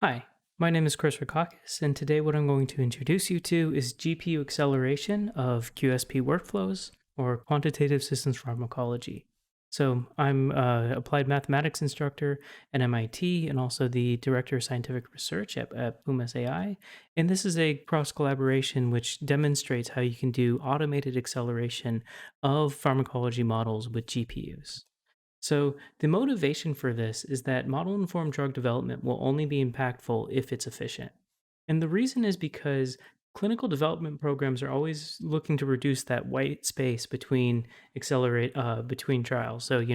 Hi, my name is Chris Rakakis, and today what I'm going to introduce you to is GPU acceleration of QSP workflows, or Quantitative Systems Pharmacology. So I'm an applied mathematics instructor at MIT and also the director of scientific research at Pumas AI. And this is a cross collaboration which demonstrates how you can do automated acceleration of pharmacology models with GPUs. So, the motivation for this is that model informed drug development will only be impactful if it's efficient. And the reason is because clinical development programs are always looking to reduce that white space between trials. So,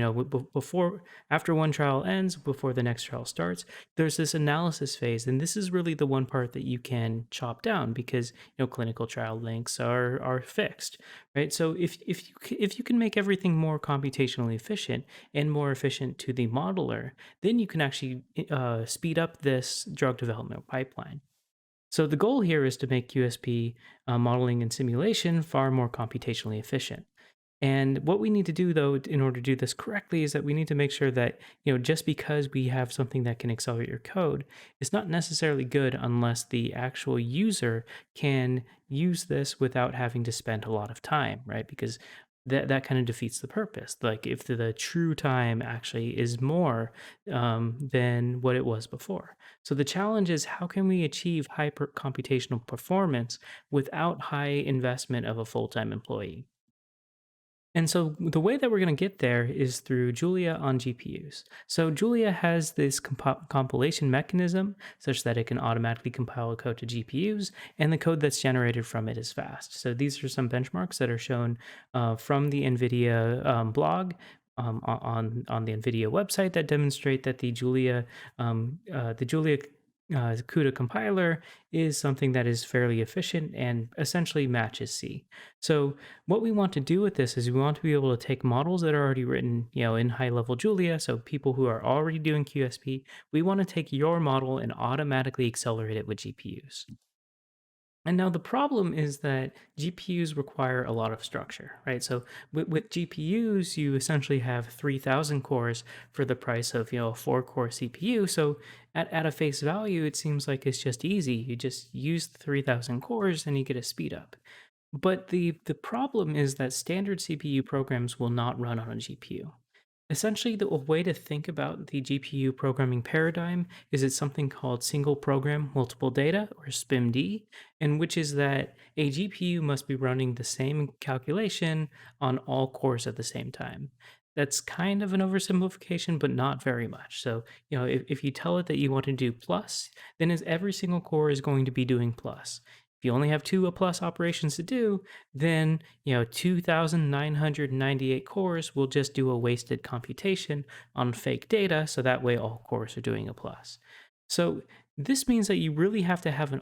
before after one trial ends, before the next trial starts, there's this analysis phase, and this is really the one part that you can chop down because clinical trial lengths are fixed, right? So if you can make everything more computationally efficient and more efficient to the modeler, then you can actually speed up this drug development pipeline. So the goal here is to make QSP modeling and simulation far more computationally efficient. And what we need to do, though, in order to do this correctly, is that we need to make sure that, just because we have something that can accelerate your code, it's not necessarily good unless the actual user can use this without having to spend a lot of time, right? Because that kind of defeats the purpose. Like if the true time actually is more than what it was before. So the challenge is how can we achieve hyper computational performance without high investment of a full-time employee? And so the way that we're going to get there is through Julia on GPUs. So Julia has this compilation mechanism such that it can automatically compile a code to GPUs, and the code that's generated from it is fast. So these are some benchmarks that are shown from the NVIDIA blog. On the NVIDIA website that demonstrate that the Julia CUDA compiler is something that is fairly efficient and essentially matches C. So what we want to do with this is we want to be able to take models that are already written, in high level Julia, so people who are already doing QSP, we want to take your model and automatically accelerate it with GPUs. And now the problem is that GPUs require a lot of structure, right? So with GPUs, you essentially have 3,000 cores for the price of a four-core CPU. So at a face value, it seems like it's just easy. You just use the 3,000 cores and you get a speed up. But the problem is that standard CPU programs will not run on a GPU. Essentially, the way to think about the GPU programming paradigm is it's something called single program multiple data, or SPIMD, and which is that a GPU must be running the same calculation on all cores at the same time. That's kind of an oversimplification, but not very much. So, if you tell it that you want to do plus, then every single core is going to be doing plus. If you only have two plus operations to do, then 2,998 cores will just do a wasted computation on fake data, so that way all cores are doing a plus. So this means that you really have to have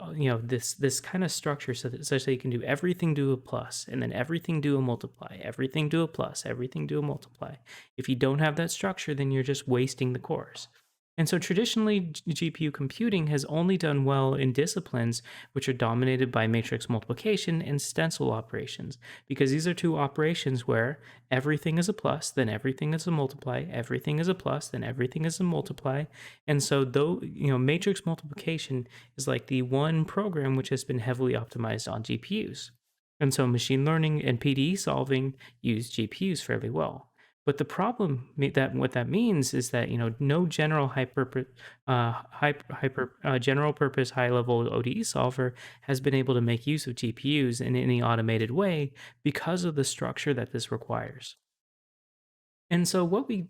this kind of structure such that you can do everything do a plus, and then everything do a multiply, everything do a plus, everything do a multiply. If you don't have that structure, then you're just wasting the cores. And so traditionally, GPU computing has only done well in disciplines which are dominated by matrix multiplication and stencil operations, because these are two operations where everything is a plus, then everything is a multiply, everything is a plus, then everything is a multiply. And so, though, matrix multiplication is like the one program which has been heavily optimized on GPUs. And so, machine learning and PDE solving use GPUs fairly well. But the problem that what that means is that no general general purpose high level ODE solver has been able to make use of GPUs in any automated way because of the structure that this requires. And so what we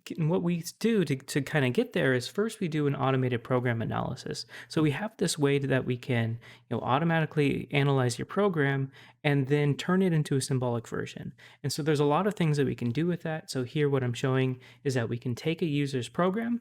do to kind of get there is first we do an automated program analysis. So we have this way that we can automatically analyze your program and then turn it into a symbolic version. And so there's a lot of things that we can do with that. So here what I'm showing is that we can take a user's program,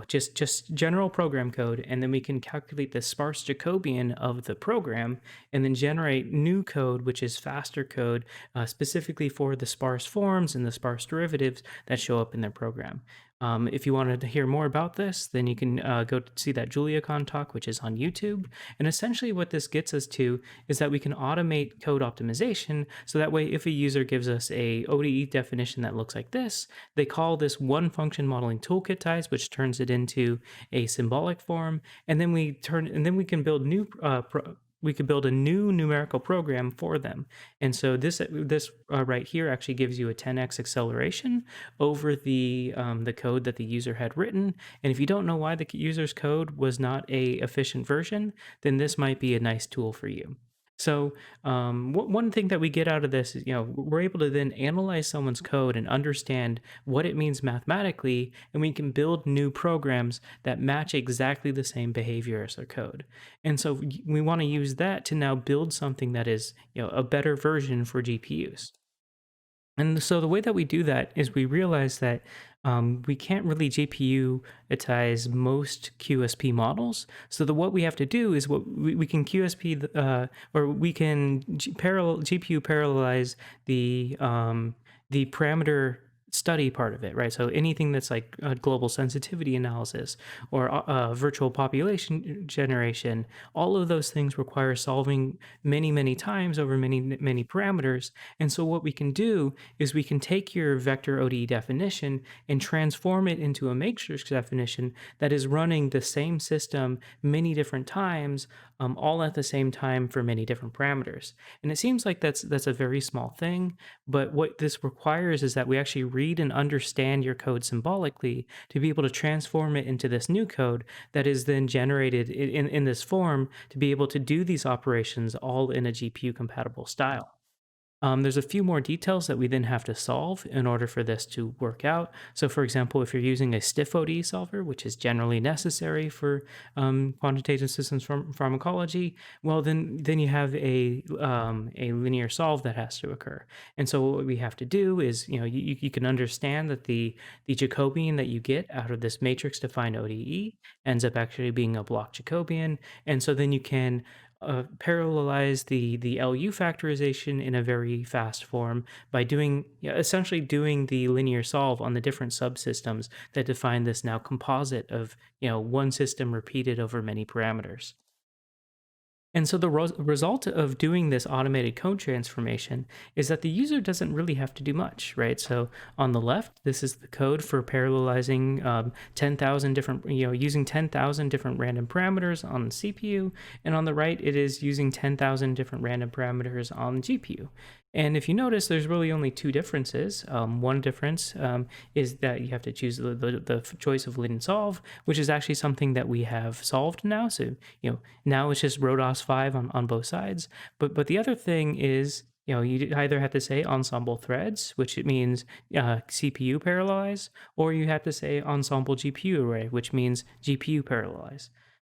just general program code, and then we can calculate the sparse Jacobian of the program and then generate new code, which is faster code, specifically for the sparse forms and the sparse derivatives that show up in their program. If you wanted to hear more about this, then you can go to see that JuliaCon talk, which is on YouTube. And essentially, what this gets us to is that we can automate code optimization. So that way, if a user gives us a ODE definition that looks like this, they call this one function modeling toolkit ties, which turns it into a symbolic form, and then we can build we could build a new numerical program for them. And so this right here actually gives you a 10x acceleration over the code that the user had written. And if you don't know why the user's code was not a efficient version, then this might be a nice tool for you. So one thing that we get out of this is, we're able to then analyze someone's code and understand what it means mathematically, and we can build new programs that match exactly the same behavior as their code. And so we want to use that to now build something that is, a better version for GPUs. And so the way that we do that is we realize that we can't really GPU-itize most QSP models. So what we have to do is we can QSP or we can GPU parallelize the parameter study part of it, right? So anything that's like a global sensitivity analysis or virtual population generation, all of those things require solving many times over many parameters. And so what we can do is we can take your vector ODE definition and transform it into a matrix definition that is running the same system many different times, all at the same time for many different parameters. And it seems like that's a very small thing, but what this requires is that we actually read and understand your code symbolically to be able to transform it into this new code that is then generated in this form to be able to do these operations all in a GPU compatible style. There's a few more details that we then have to solve in order for this to work out. So, for example, if you're using a stiff ODE solver, which is generally necessary for quantitative systems from pharmacology, well, then you have a linear solve that has to occur. And so, what we have to do is, you can understand that the Jacobian that you get out of this matrix defined ODE ends up actually being a block Jacobian, and so then you can parallelize the LU factorization in a very fast form by doing essentially doing the linear solve on the different subsystems that define this now composite of one system repeated over many parameters. And so the result of doing this automated code transformation is that the user doesn't really have to do much, right? So on the left, this is the code for parallelizing 10,000 different, using 10,000 different random parameters on the CPU. And on the right, it is using 10,000 different random parameters on the GPU. And if you notice, there's really only two differences. One difference is that you have to choose the choice of linear solve, which is actually something that we have solved now. So, now it's just RODOS 5 on both sides. But the other thing is, you either have to say ensemble threads, which it means CPU parallelize, or you have to say ensemble GPU array, which means GPU parallelize.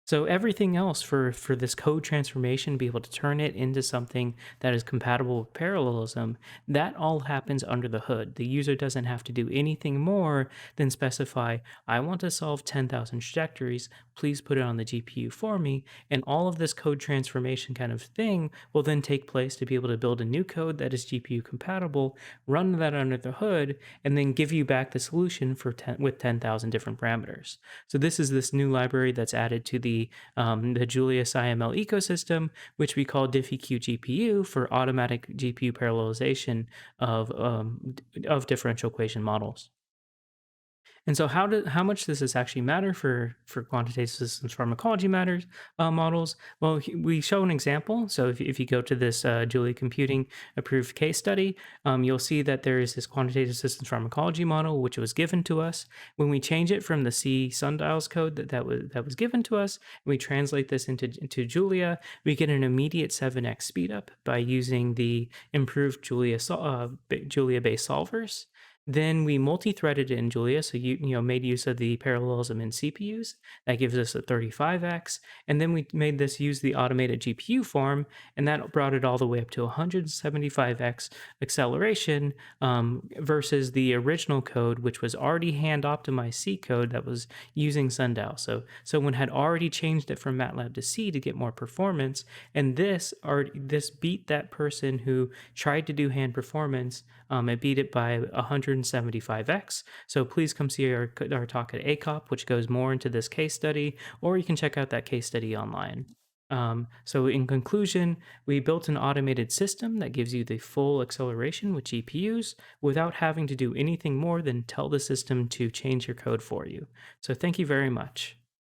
So everything else for this code transformation, be able to turn it into something that is compatible with parallelism, that all happens under the hood. The user doesn't have to do anything more than specify, I want to solve 10,000 trajectories, please put it on the GPU for me, and all of this code transformation kind of thing will then take place to be able to build a new code that is GPU compatible, run that under the hood, and then give you back the solution with 10,000 different parameters. So this is this new library that's added to the Julia SciML ecosystem, which we call DiffyQ GPU for automatic GPU parallelization of differential equation models. And so how much does this actually matter for quantitative systems pharmacology matters models? Well, we show an example. So if you go to this Julia Computing approved case study, you'll see that there is this quantitative systems pharmacology model which was given to us. When we change it from the C sundials code that was given to us, and we translate this into Julia, we get an immediate 7x speedup by using the improved Julia-based solvers. Then we multi-threaded it in Julia, so made use of the parallelism in CPUs. That gives us a 35x. And then we made this use the automated GPU form, and that brought it all the way up to 175x acceleration versus the original code, which was already hand-optimized C code that was using sundial. So someone had already changed it from MATLAB to C to get more performance, and this beat that person who tried to do hand performance It beat it by 175x. So please come see our talk at ACOP, which goes more into this case study, or you can check out that case study online. So in conclusion, we built an automated system that gives you the full acceleration with GPUs without having to do anything more than tell the system to change your code for you. So thank you very much.